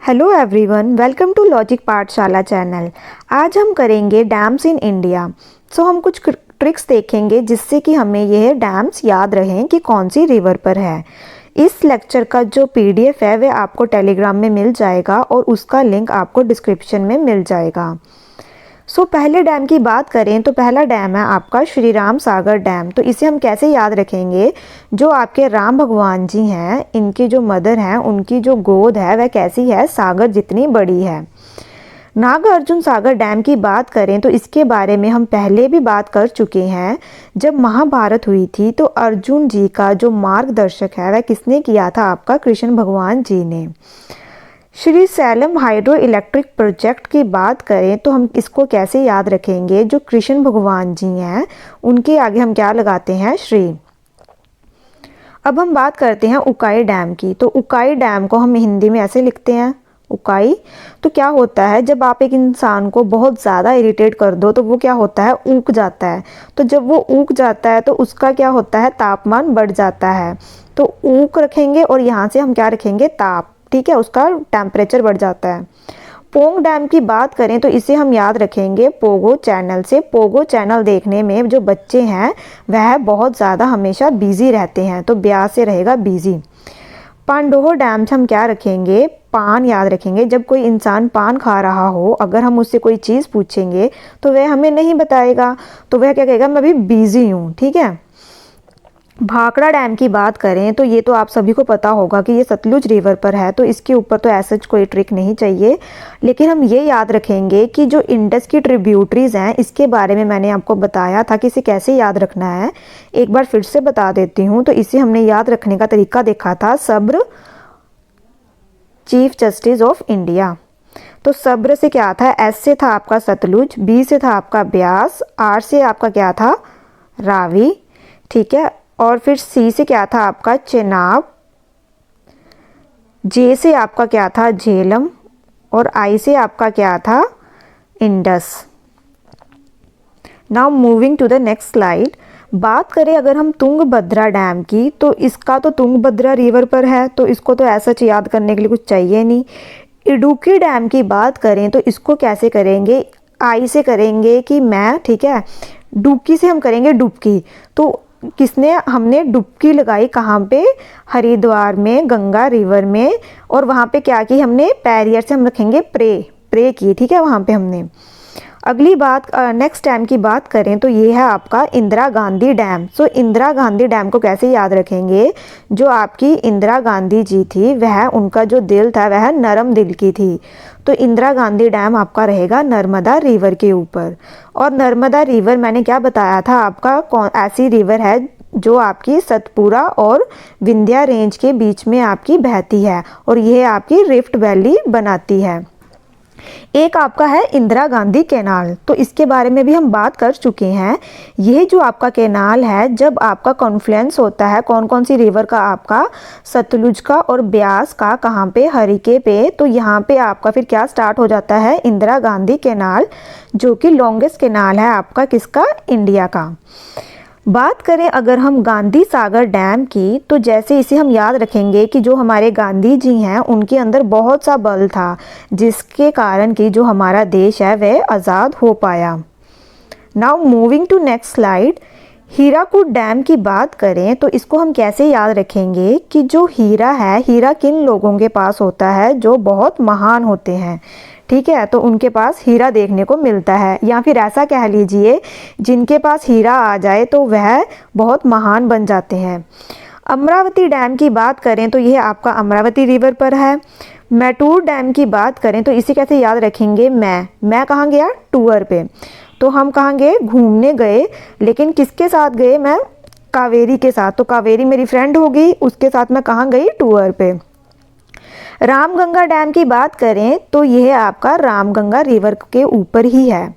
Hello everyone, welcome to logic Pathshala channel. आज हम करेंगे डैम्स इन इंडिया। हम कुछ ट्रिक्स देखेंगे जिससे कि हमें यह डैम्स याद रहें कि कौन सी रिवर पर है। इस लेक्चर का जो पीडीएफ है वह आपको टेलीग्राम में मिल जाएगा और उसका लिंक आपको डिस्क्रिप्शन में मिल जाएगा। पहले डैम की बात करें तो पहला डैम है आपका श्री राम सागर डैम। तो इसे हम कैसे याद रखेंगे? जो आपके राम भगवान जी हैं, इनकी जो मदर हैं, उनकी जो गोद है वह कैसी है? सागर जितनी बड़ी है। नागार्जुन सागर डैम की बात करें तो इसके बारे में हम पहले भी बात कर चुके हैं। जब महाभारत हुई थी तो अर्जुन जी का जो मार्गदर्शक है वह किसने किया था? आपका कृष्ण भगवान जी ने। Shri slam hydro electric project की बात करें तो हम इसको कैसे याद रखेंगे? जो कृष्ण भगवान जी हैं उनके आगे हम क्या लगाते हैं? श्री। अब हम बात करते हैं उकाई डैम की। तो उकाई डैम को हम हिंदी में ऐसे लिखते हैं उकाई। तो क्या होता है, जब आप एक इंसान को बहुत ज़्यादा इरिटेट कर दो तो वो क्या होता है? ऊक जाता है। तो जब वो ऊक जाता है तो उसका क्या होता है? तापमान बढ़ जाता है। तो ऊक रखेंगे और यहाँ से हम क्या रखेंगे? ताप। ठीक है, उसका टेम्परेचर बढ़ जाता है। पोंग डैम की बात करें तो इसे हम याद रखेंगे पोगो चैनल से। पोगो चैनल देखने में जो बच्चे हैं वह बहुत ज़्यादा हमेशा बिजी रहते हैं, तो ब्याज से रहेगा बिजी। पांडोह डैम से हम क्या रखेंगे? पान याद रखेंगे। जब कोई इंसान पान खा रहा हो, अगर हम उससे कोई चीज़ पूछेंगे तो वह हमें नहीं बताएगा, तो वह क्या कहेगा? मैं अभी बिजी हूँ। ठीक है। भाखड़ा डैम की बात करें तो ये तो आप सभी को पता होगा कि ये सतलुज रिवर पर है, तो इसके ऊपर तो ऐसा कोई ट्रिक नहीं चाहिए। लेकिन हम ये याद रखेंगे कि जो इंडस की ट्रिब्यूटरीज हैं इसके बारे में मैंने आपको बताया था कि इसे कैसे याद रखना है। एक बार फिर से बता देती हूँ। तो इसे हमने याद रखने का तरीका देखा था। सब्र, चीफ जस्टिस ऑफ इंडिया। तो सब्र से क्या था? एस से था आपका सतलुज, बी से था आपका ब्यास, आर से आपका क्या था? रावी। ठीक है। और फिर सी से क्या था आपका? चेनाब, जे से आपका क्या था? झेलम, और आई से आपका क्या था? Indus. Now moving to the next slide. बात करें अगर हम तुंगभद्रा डैम की, तो इसका तो तुंगभद्रा रिवर पर है, तो इसको तो ऐसा याद करने के लिए कुछ चाहिए नहीं। इडुक्की डैम की बात करें तो इसको कैसे करेंगे? आई से करेंगे कि मैं, ठीक है। डुबकी से हम करेंगे डुबकी। तो हमने डुबकी लगाई कहाँ पे? हरिद्वार में, गंगा रिवर में। और वहाँ पे क्या की हमने? पैरियर से हम रखेंगे प्रे की। ठीक है, वहाँ पे हमने। अगली बात, नेक्स्ट डैम की बात करें तो ये है आपका इंदिरा गांधी डैम। इंदिरा गांधी डैम को कैसे याद रखेंगे? जो आपकी इंदिरा गांधी जी थी वह, उनका जो दिल था वह नरम दिल की थी। तो इंदिरा गांधी डैम आपका रहेगा नर्मदा रिवर के ऊपर। और नर्मदा रिवर मैंने क्या बताया था आपका? कौन ऐसी रिवर है जो आपकी सतपुरा और विंध्या रेंज के बीच में आपकी बहती है, और यह आपकी रिफ्ट वैली बनाती है। एक आपका है इंदिरा गांधी कैनाल। तो इसके बारे में भी हम बात कर चुके हैं। यह जो आपका कैनाल है, जब आपका कॉन्फ्लुएंस होता है कौन कौन सी रिवर का? आपका सतलुज का और ब्यास का। कहाँ पे? हरिके पे। तो यहाँ पे आपका फिर क्या स्टार्ट हो जाता है? इंदिरा गांधी कैनाल, जो कि लॉन्गेस्ट कैनाल है आपका किसका? इंडिया का। बात करें अगर हम गांधी सागर डैम की, तो जैसे इसे हम याद रखेंगे कि जो हमारे गांधी जी हैं उनके अंदर बहुत सा बल था, जिसके कारण कि जो हमारा देश है वह आज़ाद हो पाया। Now moving to next slide. Hirakud dam की बात करें तो इसको हम कैसे याद रखेंगे कि जो हीरा है, हीरा किन लोगों के पास होता है? जो बहुत महान होते हैं। ठीक है, तो उनके पास हीरा देखने को मिलता है, या फिर ऐसा कह लीजिए जिनके पास हीरा आ जाए तो वह बहुत महान बन जाते हैं। अमरावती डैम की बात करें तो यह आपका अमरावती रिवर पर है। मैटूर डैम की बात करें तो इसे कैसे याद रखेंगे? मैं कहाँ गया? टूर पे। तो हम कहाँ गए? घूमने गए। लेकिन किसके साथ गए? मैं कावेरी के साथ। तो कावेरी मेरी फ्रेंड होगी, उसके साथ मैं कहाँ गई? टूर पे। रामगंगा डैम की बात करें तो यह आपका रामगंगा रिवर के ऊपर ही है।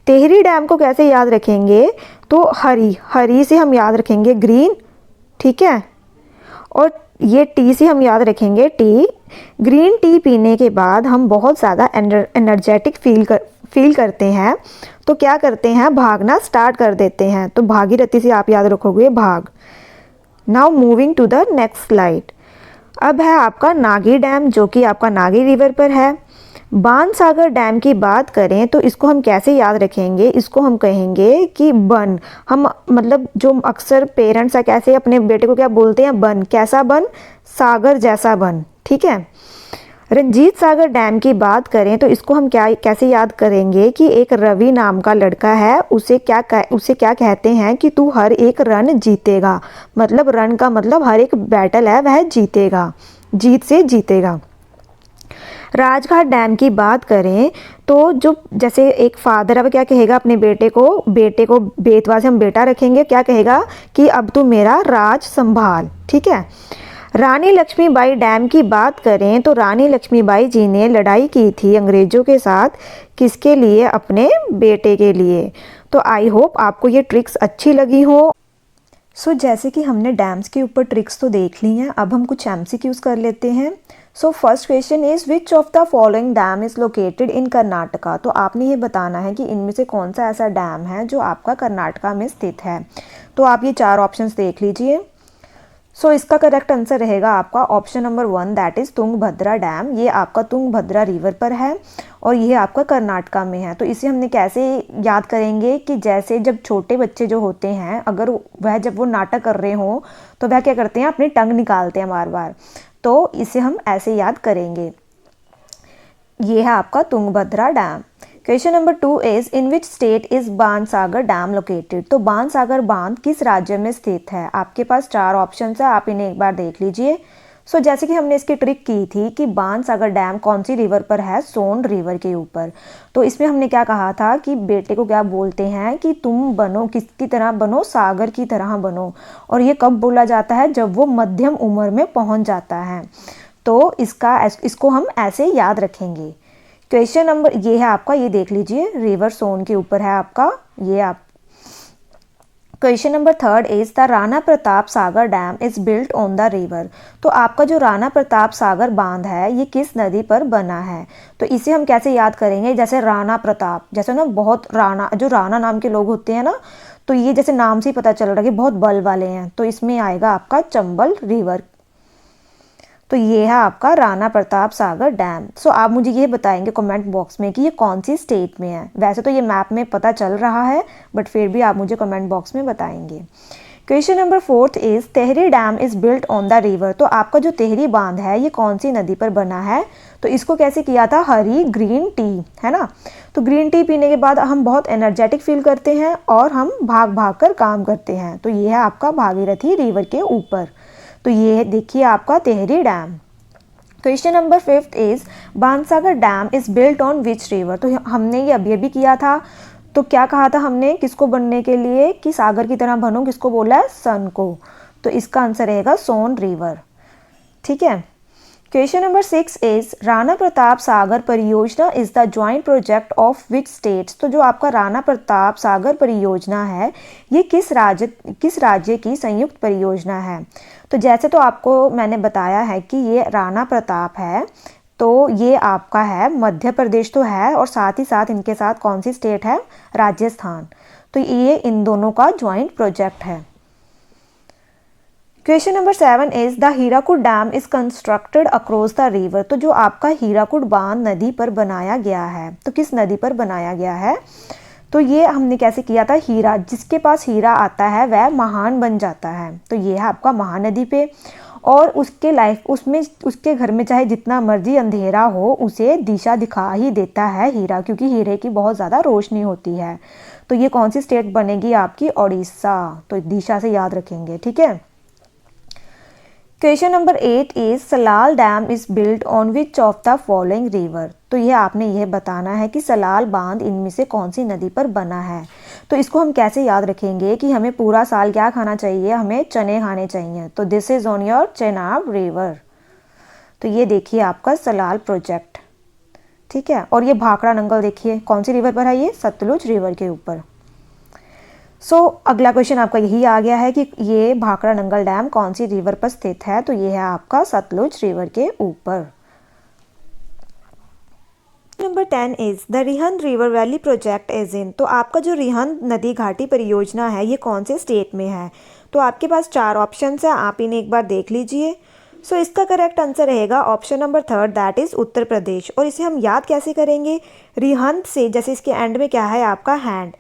टेहरी डैम को कैसे याद रखेंगे? तो हरी से हम याद रखेंगे ग्रीन। ठीक है। और ये टी से हम याद रखेंगे टी। ग्रीन टी पीने के बाद हम बहुत ज़्यादा एनर्जेटिक फील करते हैं, तो क्या करते हैं? भागना स्टार्ट कर देते हैं। तो भागीरथी से आप याद रखोगे भाग। Now moving to the next slide. अब है आपका नागी डैम, जो कि आपका नागी रिवर पर है। बाणसागर डैम की बात करें तो इसको हम कैसे याद रखेंगे, इसको हम कहेंगे कि बन। हम मतलब जो अक्सर पेरेंट्स है कैसे अपने बेटे को क्या बोलते हैं, बन। कैसा बन, सागर जैसा बन, ठीक है। रंजीत सागर डैम की बात करें तो इसको हम क्या कैसे याद करेंगे कि एक रवि नाम का लड़का है, उसे क्या कहते हैं कि तू हर एक रन जीतेगा। मतलब रन का मतलब हर एक बैटल है वह जीतेगा, जीत से जीतेगा। राजघाट डैम की बात करें तो जो जैसे एक फादर है वो क्या कहेगा अपने बेटे को बेतवा से हम बेटा रखेंगे, क्या कहेगा कि अब तू मेरा राज संभाल, ठीक है। रानी लक्ष्मीबाई डैम की बात करें तो रानी लक्ष्मीबाई जी ने लड़ाई की थी अंग्रेजों के साथ, किसके लिए, अपने बेटे के लिए। तो आई होप आपको ये ट्रिक्स अच्छी लगी हो। जैसे कि हमने डैम्स के ऊपर ट्रिक्स तो देख ली हैं, अब हम कुछ एमसीक्यूज कर लेते हैं। First question is which of the following dam is located in Karnataka. तो आपने ये बताना है कि इनमें से कौन सा ऐसा डैम है जो आपका कर्नाटका में स्थित है। तो आप ये 4 ऑप्शंस देख लीजिए। इसका करेक्ट आंसर रहेगा आपका option number 1, that is Tungabhadra dam. ये आपका तुंगभद्रा रिवर पर है और ये आपका कर्नाटका में है। तो इसे हमने कैसे याद करेंगे कि जैसे जब छोटे बच्चे जो होते हैं, अगर वह जब वो नाटक कर रहे हों तो वह क्या करते हैं, अपनी टंग निकालते हैं बार बार। तो इसे हम ऐसे याद करेंगे। ये है आपका Tungabhadra dam. Question number 2 is in which state is Bansagar dam located. तो बाणसागर बांध किस राज्य में स्थित है। आपके पास 4 ऑप्शन है, आप इन्हें एक बार देख लीजिए। जैसे कि हमने इसकी ट्रिक की थी कि बाणसागर डैम कौन सी रिवर पर है, सोन रिवर के ऊपर। तो इसमें हमने क्या कहा था कि बेटे को क्या बोलते हैं कि तुम बनो, किसकी तरह बनो, सागर की तरह बनो। और ये कब बोला जाता है, जब वो मध्यम उम्र में पहुंच जाता है। तो इसको हम ऐसे याद रखेंगे। क्वेश्चन नंबर ये है आपका, ये देख लीजिए, रिवर सोन के ऊपर है आपका ये आप। Question number 3 is the Rana Pratap Sagar dam is built on the river. तो आपका जो राणा प्रताप सागर बांध है ये किस नदी पर बना है। तो इसे हम कैसे याद करेंगे, जैसे राणा प्रताप, जैसे ना बहुत राणा, जो राणा नाम के लोग होते हैं ना, तो ये जैसे नाम से ही पता चल रहा है कि बहुत बल वाले हैं। तो इसमें आएगा आपका चंबल रिवर। तो ये है आपका राणा प्रताप सागर डैम। आप मुझे ये बताएंगे कमेंट बॉक्स में कि ये कौन सी स्टेट में है। वैसे तो ये मैप में पता चल रहा है, बट फिर भी आप मुझे कमेंट बॉक्स में बताएंगे। Question number 4 is Tehri dam is built on the river. तो आपका जो तेहरी बांध है ये कौन सी नदी पर बना है। तो इसको कैसे किया था, हरी ग्रीन टी, है ना। तो ग्रीन टी पीने के बाद हम बहुत एनर्जेटिक फील करते हैं और हम भाग भाग कर काम करते हैं। तो ये है आपका भागीरथी रिवर के ऊपर। तो ये देखिए आपका Tehri dam. Question number 5 is Bansagar dam is built on which river. तो हमने ये अभी किया था। तो क्या कहा था हमने किसको बनने के लिए, कि सागर की तरह बनो, किसको बोला है, सन को। तो इसका आंसर रहेगा सोन रिवर, ठीक है। Question number 6 is Rana Pratap Sagar परियोजना is the joint project of which states. तो जो आपका राणा प्रताप सागर परियोजना है ये किस राज्य की संयुक्त परियोजना है। तो जैसे तो आपको मैंने बताया है कि ये राणा प्रताप है, तो ये आपका है मध्य प्रदेश तो है, और साथ ही साथ इनके साथ कौन सी स्टेट है, राजस्थान। तो ये इन दोनों का ज्वाइंट प्रोजेक्ट है। Question number 7 is the Hirakud dam is constructed across the river. तो जो आपका हीराकुड बांध नदी पर बनाया गया है, तो किस नदी पर बनाया गया है। तो ये हमने कैसे किया था, हीरा, जिसके पास हीरा आता है वह महान बन जाता है। तो ये है आपका महानदी पे, और उसके घर में चाहे जितना मर्जी अंधेरा हो उसे दिशा दिखा ही देता है हीरा, क्योंकि हीरे की बहुत ज़्यादा रोशनी होती है। तो ये कौन सी स्टेट बनेगी आपकी, ओडिशा। तो दिशा से याद रखेंगे, ठीक है। Question number 8 is Salal dam is built on which of the following river. तो ये आपने यह बताना है कि सलाल बांध इनमें से कौन सी नदी पर बना है। तो इसको हम कैसे याद रखेंगे कि हमें पूरा साल क्या खाना चाहिए, हमें चने खाने चाहिए। तो this is on your Chenab river. तो ये देखिए आपका सलाल प्रोजेक्ट, ठीक है। और ये भाखड़ा नंगल देखिए कौन सी रिवर पर है, ये सतलुज रिवर के ऊपर। अगला क्वेश्चन आपका यही आ गया है कि ये भाखड़ा नंगल डैम कौन सी रिवर पर स्थित है। तो ये है आपका सतलुज रिवर के ऊपर। Number 10 is the Rihand river valley project is in. तो आपका जो रिहंद नदी घाटी परियोजना है ये कौन से स्टेट में है। तो आपके पास 4 ऑप्शन है, आप इन्हें एक बार देख लीजिए। सो इसका करेक्ट आंसर रहेगा option number third, that is Uttar Pradesh. और इसे हम याद कैसे करेंगे? रिहंत से, जैसे इसके एंड में क्या है आपका हैंड,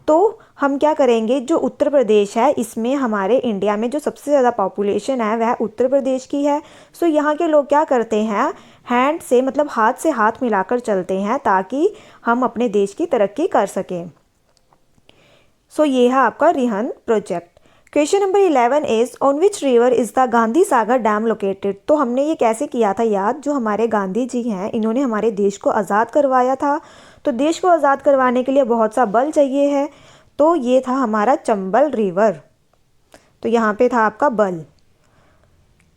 तो हम क्या करेंगे, जो उत्तर प्रदेश है इसमें हमारे इंडिया में जो सबसे ज़्यादा पॉपुलेशन है वह उत्तर प्रदेश की है। सो यहाँ के लोग क्या करते हैं, हैंड से मतलब हाथ से हाथ मिलाकर चलते हैं ताकि हम अपने देश की तरक्की कर सकें। सो ये है आपका Rihand project. Question number 11 is on which river is the Gandhi Sagar dam located. तो हमने ये कैसे किया था याद, जो हमारे गांधी जी हैं इन्होंने हमारे देश को आज़ाद करवाया था। तो देश को आज़ाद करवाने के लिए बहुत सा बल चाहिए है, तो ये था हमारा चंबल रिवर, तो यहाँ पे था आपका बल।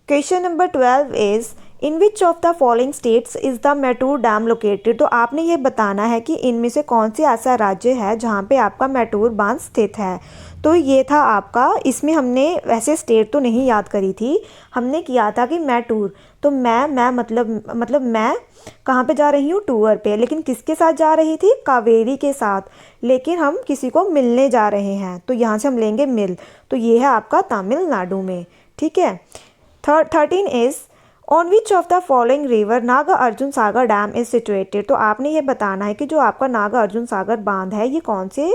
Question number 12 is in which of the following states is the Mettur dam located. तो आपने ये बताना है कि इनमें से कौन सी ऐसा राज्य है जहाँ पे आपका मैटूर बांध स्थित है। तो ये था आपका, इसमें हमने वैसे स्टेट तो नहीं याद करी थी, हमने किया था कि मैटूर, तो मैं मतलब मैं कहाँ पे जा रही हूँ, टूर पे, लेकिन किसके साथ जा रही थी, कावेरी के साथ, लेकिन हम किसी को मिलने जा रहे हैं, तो यहाँ से हम लेंगे मिल, तो ये है आपका तमिलनाडु में। ठीक है। 13 is on which of the following river Naga Arjun Sagar dam is situated. तो आपने ये बताना है कि जो आपका नागा अर्जुन सागर बांध है ये कौन से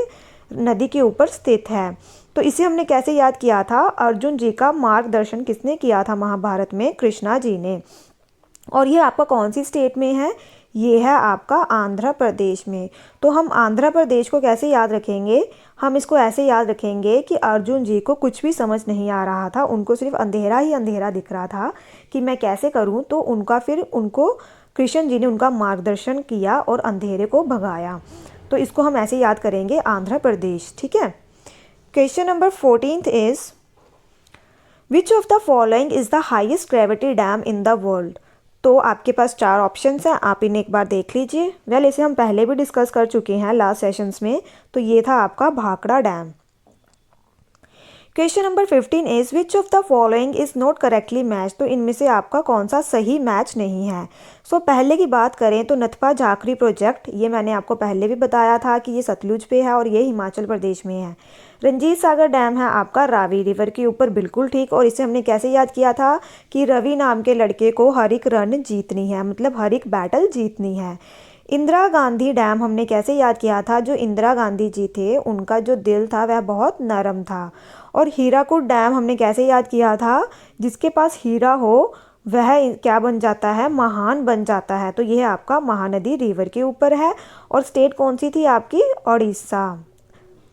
नदी के ऊपर स्थित है। तो इसे हमने कैसे याद किया था, अर्जुन जी का मार्गदर्शन किसने किया था महाभारत में, कृष्णा जी ने। और ये आपका कौन सी स्टेट में है, ये है आपका आंध्र प्रदेश में। तो हम आंध्र प्रदेश को कैसे याद रखेंगे, हम इसको ऐसे याद रखेंगे कि अर्जुन जी को कुछ भी समझ नहीं आ रहा था, उनको सिर्फ अंधेरा ही अंधेरा दिख रहा था कि मैं कैसे करूं, तो उनको कृष्ण जी ने उनका मार्गदर्शन किया और अंधेरे को भगाया। तो इसको हम ऐसे याद करेंगे, आंध्र प्रदेश। ठीक है। Question number 14 is which of the following is the highest gravity dam in the world. तो आपके पास 4 ऑप्शंस हैं, आप इन्हें एक बार देख लीजिए। वेल इसे हम पहले भी डिस्कस कर चुके हैं लास्ट सेशंस में। तो ये था आपका Bhakra dam. Question number 15 is which of the following is not correctly match. तो इनमें से आपका कौन सा सही मैच नहीं है। सो पहले की बात करें तो नथपा झाकरी प्रोजेक्ट, ये मैंने आपको पहले भी बताया था कि ये सतलुज पे है और ये हिमाचल प्रदेश में है। रंजीत सागर डैम है आपका रावी रिवर के ऊपर, बिल्कुल ठीक। और इसे हमने कैसे याद किया था कि रवि नाम के लड़के को हर एक रन जीतनी है, मतलब हर एक बैटल जीतनी है। इंदिरा गांधी डैम हमने कैसे याद किया था, जो इंदिरा गांधी जी थे उनका जो दिल था वह बहुत नरम था। और हीराकुद डैम हमने कैसे याद किया था, जिसके पास हीरा हो वह क्या बन जाता है, महान बन जाता है। तो यह आपका महानदी रिवर के ऊपर है। और स्टेट कौन सी थी आपकी, उड़ीसा।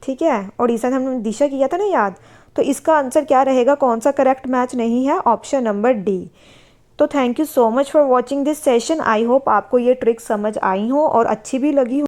ठीक है, उड़ीसा से हमने दिशा किया था ना याद। तो इसका आंसर क्या रहेगा, कौन सा करेक्ट मैच नहीं है, ऑप्शन नंबर डी। तो thank you so much for watching this session. I hope आपको ये ट्रिक समझ आई हो और अच्छी भी लगी हो।